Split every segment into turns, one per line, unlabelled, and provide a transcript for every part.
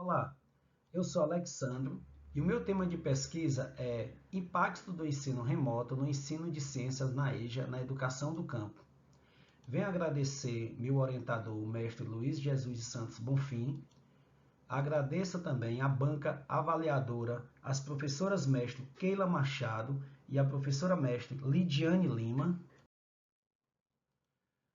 Olá, eu sou Alexandro e o meu tema de pesquisa é Impacto do ensino remoto no ensino de ciências na EJA na educação do campo. Venho agradecer meu orientador, o mestre Luiz Jesus de Santos Bonfim. Agradeço também a banca avaliadora, as professoras mestre Keila Machado e a professora mestre Lidiane Lima.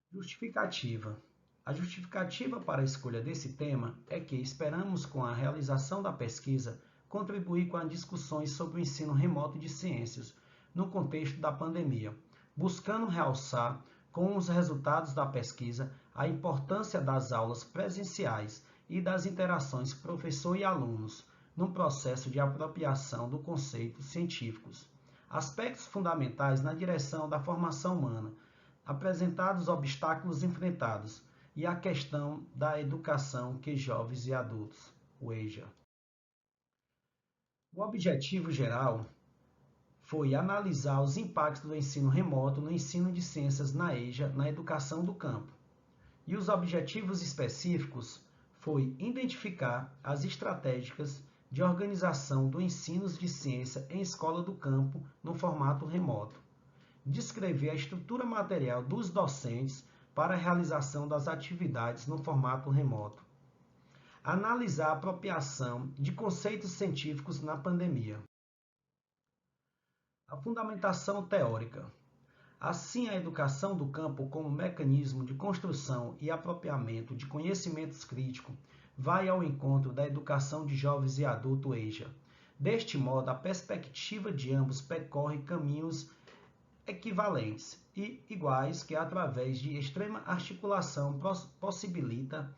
Justificativa. A justificativa para a escolha desse tema é que esperamos, com a realização da pesquisa, contribuir com as discussões sobre o ensino remoto de ciências no contexto da pandemia, buscando realçar, com os resultados da pesquisa, a importância das aulas presenciais e das interações professor e alunos no processo de apropriação dos conceitos científicos, aspectos fundamentais na direção da formação humana, apresentados os obstáculos enfrentados e a questão da educação que jovens e adultos, o EJA. O objetivo geral foi analisar os impactos do ensino remoto no ensino de ciências na EJA na educação do campo. E os objetivos específicos foi identificar as estratégias de organização do ensino de ciência em escola do campo no formato remoto, descrever a estrutura material dos docentes para a realização das atividades no formato remoto, analisar a apropriação de conceitos científicos na pandemia. A fundamentação teórica. Assim, a educação do campo como mecanismo de construção e apropriamento de conhecimentos críticos vai ao encontro da educação de jovens e adultos EJA. Deste modo, a perspectiva de ambos percorre caminhos equivalentes e iguais que, através de extrema articulação, possibilita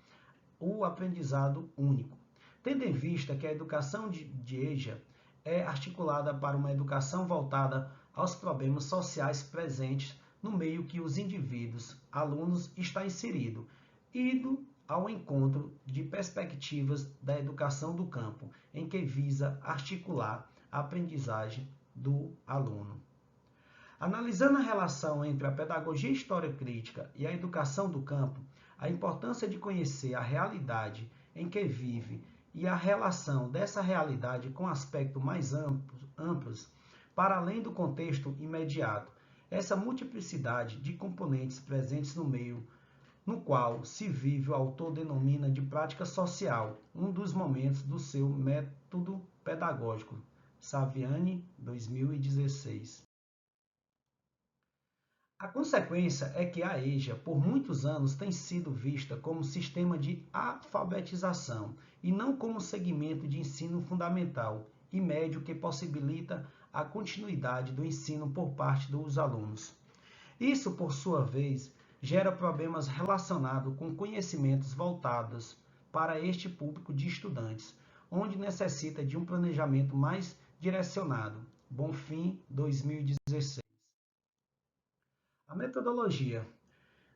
o aprendizado único. Tendo em vista que a educação de EJA é articulada para uma educação voltada aos problemas sociais presentes no meio que os indivíduos, alunos, está inserido, indo ao encontro de perspectivas da educação do campo, em que visa articular a aprendizagem do aluno. Analisando a relação entre a pedagogia história crítica e a educação do campo, a importância de conhecer a realidade em que vive e a relação dessa realidade com aspectos mais amplos, para além do contexto imediato, essa multiplicidade de componentes presentes no meio no qual se vive, o autor denomina de prática social, um dos momentos do seu método pedagógico. Saviani, 2016. A consequência é que a EJA, por muitos anos, tem sido vista como sistema de alfabetização e não como segmento de ensino fundamental e médio que possibilita a continuidade do ensino por parte dos alunos. Isso, por sua vez, gera problemas relacionados com conhecimentos voltados para este público de estudantes, onde necessita de um planejamento mais direcionado. Bonfim, 2016. A metodologia.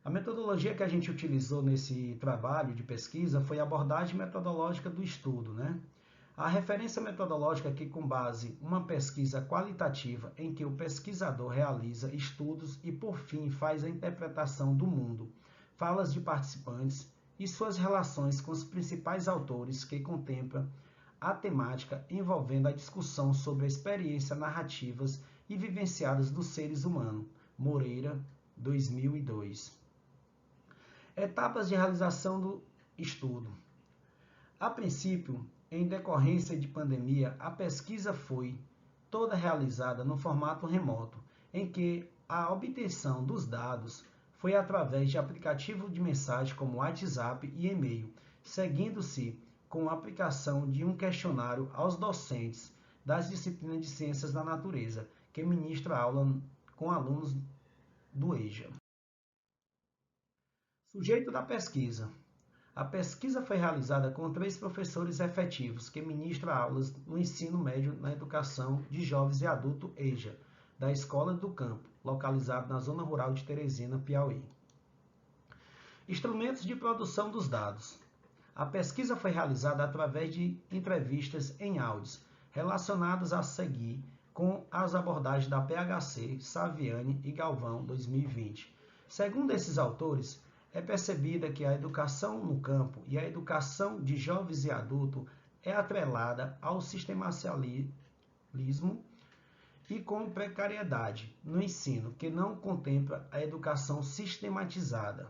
A metodologia que a gente utilizou nesse trabalho de pesquisa foi a abordagem metodológica do estudo, né? A referência metodológica aqui com base uma pesquisa qualitativa em que o pesquisador realiza estudos e, por fim, faz a interpretação do mundo, falas de participantes e suas relações com os principais autores que contempla a temática envolvendo a discussão sobre a experiência narrativas e vivenciadas dos seres humanos. Moreira, 2002. Etapas de realização do estudo. A princípio, em decorrência de pandemia, a pesquisa foi toda realizada no formato remoto, em que a obtenção dos dados foi através de aplicativo de mensagem como WhatsApp e e-mail, seguindo-se com a aplicação de um questionário aos docentes das disciplinas de Ciências da Natureza, que ministra aula com alunos do EJA. Sujeito da pesquisa. A pesquisa foi realizada com 3 professores efetivos que ministram aulas no ensino médio na educação de jovens e adultos EJA, da Escola do Campo, localizado na zona rural de Teresina, Piauí. Instrumentos de produção dos dados. A pesquisa foi realizada através de entrevistas em áudios, relacionadas a seguir com as abordagens da PHC, Saviani e Galvão, 2020. Segundo esses autores, é percebida que a educação no campo e a educação de jovens e adultos é atrelada ao sistemacialismo e com precariedade no ensino, que não contempla a educação sistematizada.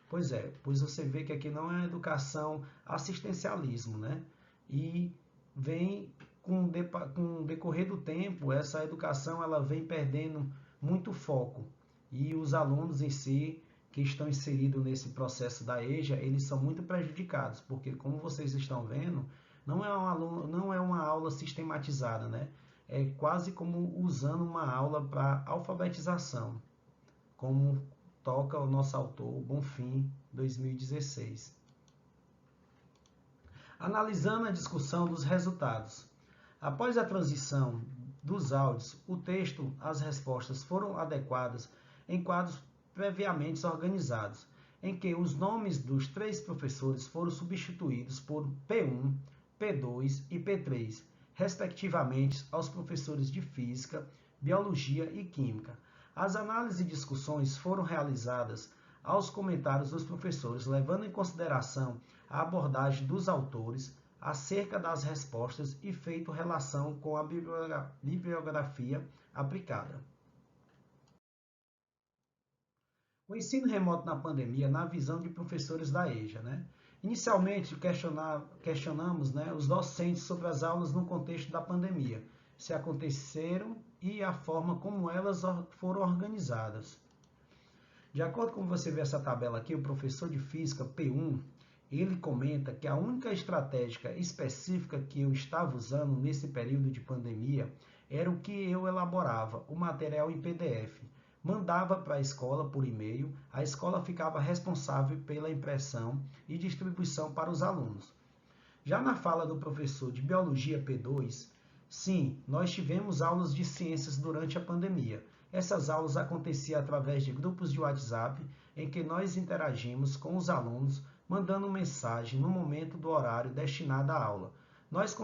Pois é, pois você vê que aqui não é educação assistencialismo, né? E vem com o decorrer do tempo, essa educação ela vem perdendo muito foco. E os alunos em si, que estão inseridos nesse processo da EJA, eles são muito prejudicados, porque como vocês estão vendo, não é uma aula sistematizada, né? É quase como usando uma aula para alfabetização, como toca o nosso autor, Bonfim, 2016. Analisando a discussão dos resultados. Após a transição dos áudios, o texto, as respostas foram adequadas em quadros previamente organizados, em que os nomes dos 3 professores foram substituídos por P1, P2 e P3, respectivamente aos professores de Física, Biologia e Química. As análises e discussões foram realizadas aos comentários dos professores, levando em consideração a abordagem dos autores acerca das respostas e feito relação com a bibliografia aplicada. O ensino remoto na pandemia, na visão de professores da EJA, né? Inicialmente, questionamos, né, os docentes sobre as aulas no contexto da pandemia, se aconteceram e a forma como elas foram organizadas. De acordo com você vê essa tabela aqui, o professor de Física, P1, ele comenta que a única estratégia específica que eu estava usando nesse período de pandemia era o que eu elaborava, o material em PDF. Mandava para a escola por e-mail, a escola ficava responsável pela impressão e distribuição para os alunos. Já na fala do professor de Biologia P2, sim, nós tivemos aulas de ciências durante a pandemia. Essas aulas aconteciam através de grupos de WhatsApp em que nós interagimos com os alunos, mandando mensagem no momento do horário destinado à aula. Nós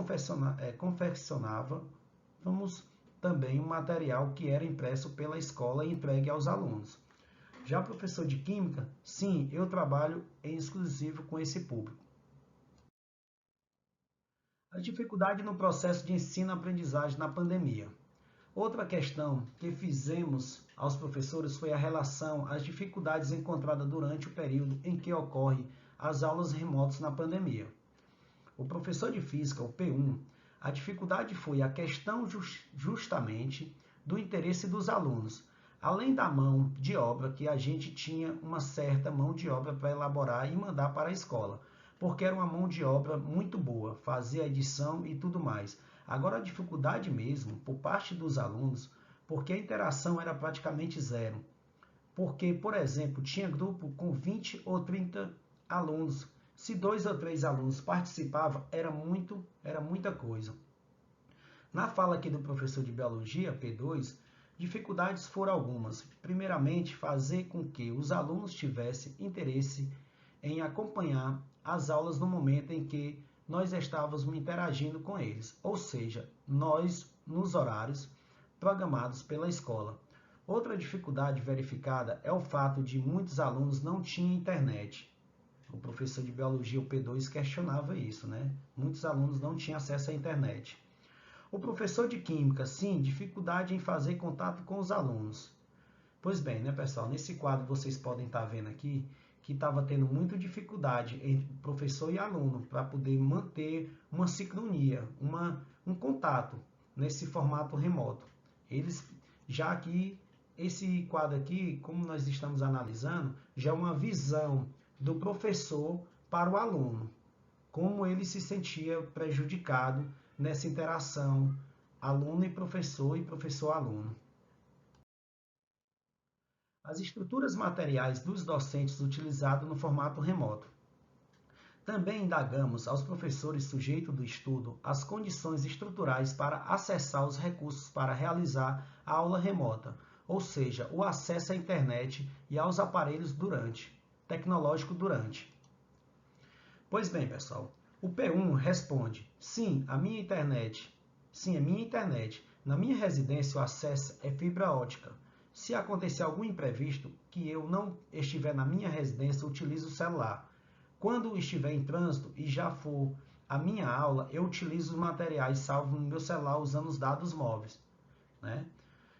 confeccionávamos também um material que era impresso pela escola e entregue aos alunos. Já professor de Química, sim, eu trabalho em exclusivo com esse público. A dificuldade no processo de ensino-aprendizagem na pandemia. Outra questão que fizemos aos professores foi a relação às dificuldades encontradas durante o período em que ocorre as aulas remotas na pandemia. O professor de Física, o P1, a dificuldade foi a questão justamente do interesse dos alunos, além da mão de obra, que a gente tinha uma certa mão de obra para elaborar e mandar para a escola, porque era uma mão de obra muito boa, fazia a edição e tudo mais. Agora a dificuldade mesmo, por parte dos alunos, porque a interação era praticamente zero. Porque, por exemplo, tinha grupo com 20 ou 30 alunos. Se 2 ou 3 alunos participavam, era muita coisa. Na fala aqui do professor de Biologia, P2, dificuldades foram algumas. Primeiramente, fazer com que os alunos tivessem interesse em acompanhar as aulas no momento em que nós estávamos interagindo com eles, ou seja, nós nos horários programados pela escola. Outra dificuldade verificada é o fato de muitos alunos não tinham internet. O professor de Biologia, o P2, questionava isso, né? Muitos alunos não tinham acesso à internet. O professor de Química, sim, dificuldade em fazer contato com os alunos. Pois bem, né, pessoal? Nesse quadro vocês podem estar vendo aqui que estava tendo muita dificuldade entre professor e aluno para poder manter uma sincronia, um contato nesse formato remoto. Eles, já que esse quadro aqui, como nós estamos analisando, já é uma visão do professor para o aluno, como ele se sentia prejudicado nessa interação aluno e professor-aluno. As estruturas materiais dos docentes utilizados no formato remoto. Também indagamos aos professores sujeitos do estudo as condições estruturais para acessar os recursos para realizar a aula remota, ou seja, o acesso à internet e aos aparelhos tecnológico durante. Pois bem, pessoal, o P1 responde: sim, a minha internet. Sim, é minha internet. Na minha residência o acesso é fibra ótica. Se acontecer algum imprevisto que eu não estiver na minha residência, utilizo o celular. Quando estiver em trânsito e já for a minha aula, eu utilizo os materiais salvos no meu celular usando os dados móveis, né?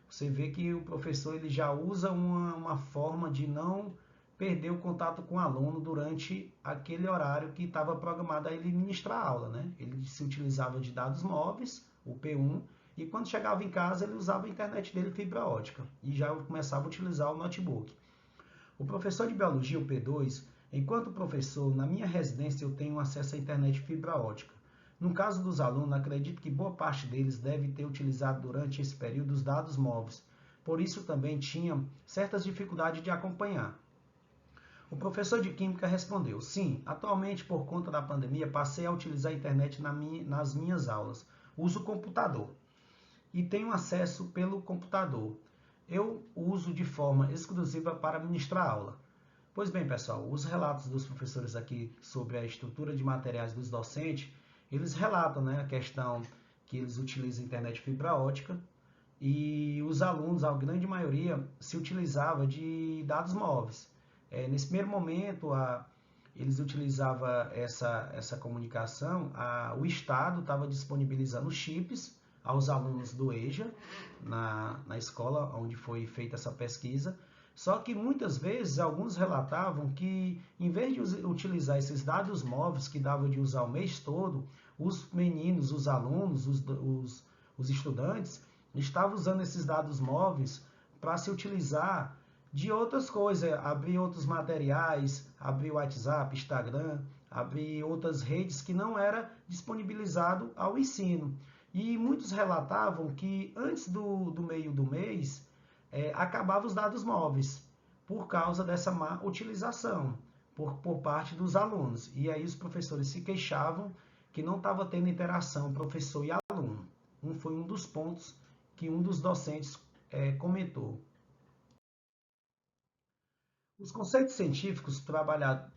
Você vê que o professor ele já usa uma forma de não perder o contato com o aluno durante aquele horário que estava programado a ele ministrar a aula, né? Ele se utilizava de dados móveis, o P1, e quando chegava em casa ele usava a internet dele fibra ótica e já começava a utilizar o notebook. O professor de biologia, o P2, enquanto professor, na minha residência eu tenho acesso à internet fibra ótica. No caso dos alunos, acredito que boa parte deles deve ter utilizado durante esse período os dados móveis, por isso também tinha certas dificuldades de acompanhar. O professor de Química respondeu, sim, atualmente por conta da pandemia passei a utilizar a internet nas minhas aulas. Uso o computador e tenho acesso pelo computador. Eu uso de forma exclusiva para ministrar aula. Pois bem, pessoal, os relatos dos professores aqui sobre a estrutura de materiais dos docentes, eles relatam, né, a questão que eles utilizam a internet fibra ótica e os alunos, a grande maioria, se utilizava de dados móveis. Nesse primeiro momento, eles utilizavam essa comunicação, o Estado estava disponibilizando chips aos alunos do EJA, na escola onde foi feita essa pesquisa, só que muitas vezes alguns relatavam que, em vez de utilizar esses dados móveis que davam de usar o mês todo, os meninos, os alunos, os estudantes, estavam usando esses dados móveis para se utilizar de outras coisas, abrir outros materiais, abrir o WhatsApp, Instagram, abrir outras redes que não era disponibilizado ao ensino. E muitos relatavam que antes do meio do mês, acabavam os dados móveis, por causa dessa má utilização por parte dos alunos. E aí os professores se queixavam que não estava tendo interação professor e aluno. Foi um dos pontos que um dos docentes comentou. Os conceitos científicos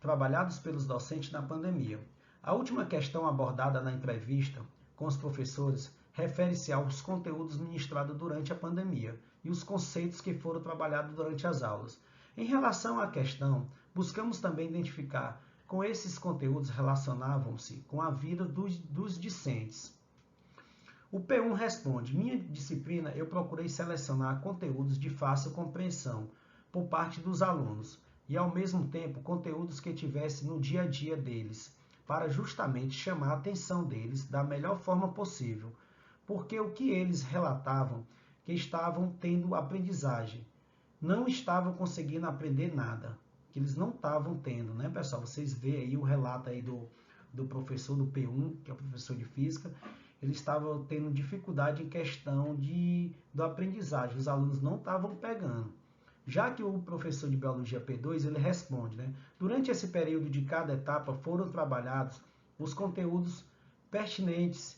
trabalhados pelos docentes na pandemia. A última questão abordada na entrevista com os professores refere-se aos conteúdos ministrados durante a pandemia e os conceitos que foram trabalhados durante as aulas. Em relação à questão, buscamos também identificar como esses conteúdos relacionavam-se com a vida dos discentes. O P1 responde, minha disciplina eu procurei selecionar conteúdos de fácil compreensão por parte dos alunos e, ao mesmo tempo, conteúdos que tivessem no dia a dia deles, para justamente chamar a atenção deles da melhor forma possível, porque o que eles relatavam que estavam tendo aprendizagem, não estavam conseguindo aprender nada, que eles não estavam tendo, né, pessoal? Vocês veem aí o relato aí do professor do P1, que é o professor de física, eles estavam tendo dificuldade em questão do aprendizagem, os alunos não estavam pegando. Já que o professor de biologia P2, ele responde, né? Durante esse período de cada etapa foram trabalhados os conteúdos pertinentes.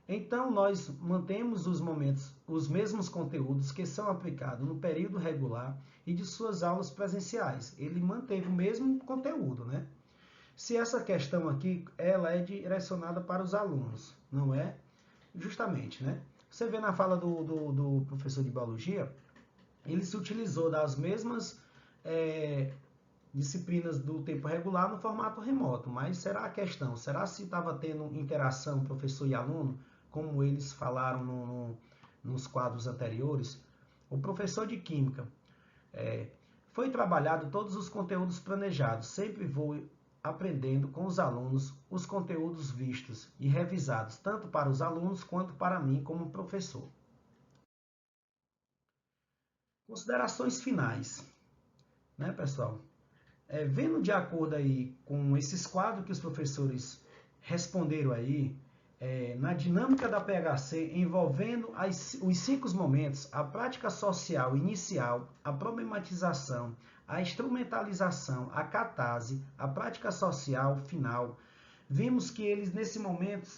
Então, nós mantemos os mesmos conteúdos que são aplicados no período regular e de suas aulas presenciais. Ele manteve o mesmo conteúdo, né? Se essa questão aqui, ela é direcionada para os alunos, não é? Justamente, né? Você vê na fala do professor de biologia, ele se utilizou das mesmas disciplinas do tempo regular no formato remoto, mas será a questão, será se estava tendo interação professor e aluno, como eles falaram nos quadros anteriores? O professor de Química, foi trabalhado todos os conteúdos planejados, sempre vou aprendendo com os alunos os conteúdos vistos e revisados, tanto para os alunos quanto para mim como professor. Considerações finais, né, pessoal? Vendo de acordo aí com esses quadros que os professores responderam aí, na dinâmica da PHC, envolvendo os 5 momentos, a prática social inicial, a problematização, a instrumentalização, a catarse, a prática social final, vimos que eles, nesse momento,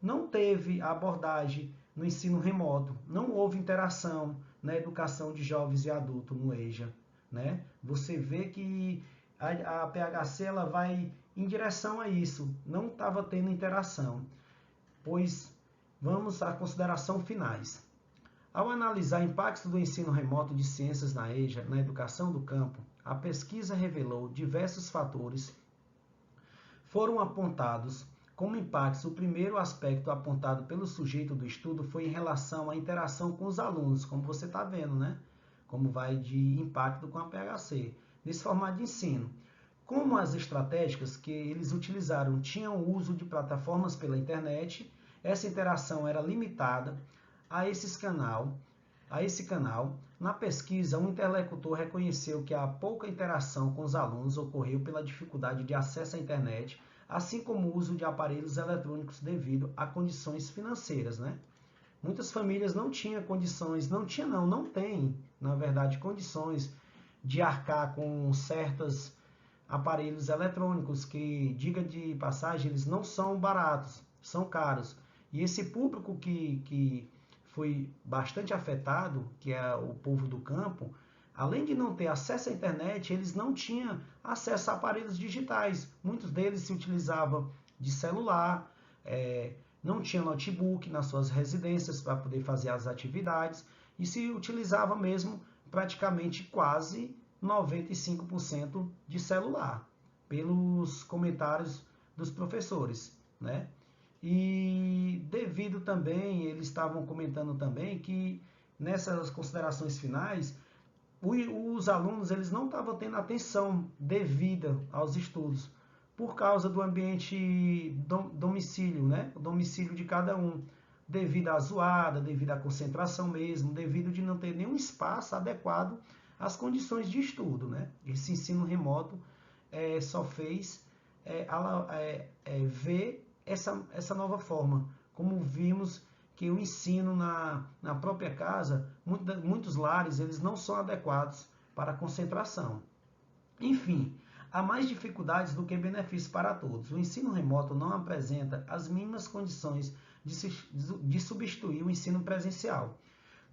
não teve a abordagem no ensino remoto, não houve interação na educação de jovens e adultos no EJA, né? Você vê que a PHC ela vai em direção a isso, não estava tendo interação, pois vamos à consideração finais. Ao analisar impactos do ensino remoto de ciências na EJA, na educação do campo, a pesquisa revelou diversos fatores foram apontados Como impactos, o primeiro aspecto apontado pelo sujeito do estudo foi em relação à interação com os alunos, como você está vendo, né? Como vai de impacto com a PHC, nesse formato de ensino. Como as estratégias que eles utilizaram tinham uso de plataformas pela internet, essa interação era limitada a esse canal. Na pesquisa, um interlocutor reconheceu que a pouca interação com os alunos ocorreu pela dificuldade de acesso à internet, assim como o uso de aparelhos eletrônicos devido a condições financeiras, né? Muitas famílias não tinham condições, não tem, na verdade, condições de arcar com certos aparelhos eletrônicos que, diga de passagem, eles não são baratos, são caros. E esse público que foi bastante afetado, que é o povo do campo, além de não ter acesso à internet, eles não tinham acesso a aparelhos digitais. Muitos deles se utilizavam de celular, não tinha notebook nas suas residências para poder fazer as atividades e se utilizava mesmo praticamente quase 95% de celular, pelos comentários dos professores, né? E devido também, eles estavam comentando também que nessas considerações finais, os alunos eles não estavam tendo atenção devida aos estudos, por causa do ambiente domicílio, né? O domicílio de cada um, devido à zoada, devido à concentração mesmo, devido de não ter nenhum espaço adequado às condições de estudo, né? Esse ensino remoto só fez ver essa nova forma, como vimos que o ensino na própria casa, muitos lares, eles não são adequados para a concentração. Enfim, há mais dificuldades do que benefícios para todos. O ensino remoto não apresenta as mínimas condições de substituir o ensino presencial.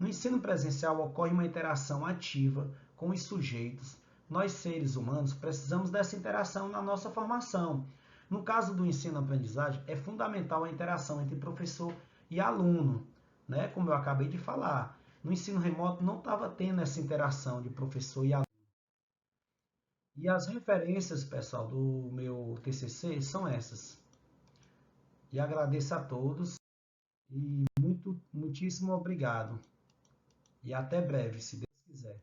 No ensino presencial ocorre uma interação ativa com os sujeitos. Nós, seres humanos, precisamos dessa interação na nossa formação. No caso do ensino-aprendizagem, é fundamental a interação entre professor e aluno, né? Como eu acabei de falar. No ensino remoto não estava tendo essa interação de professor e aluno. E as referências, pessoal, do meu TCC são essas. E agradeço a todos e muitíssimo obrigado. E até breve, se Deus quiser.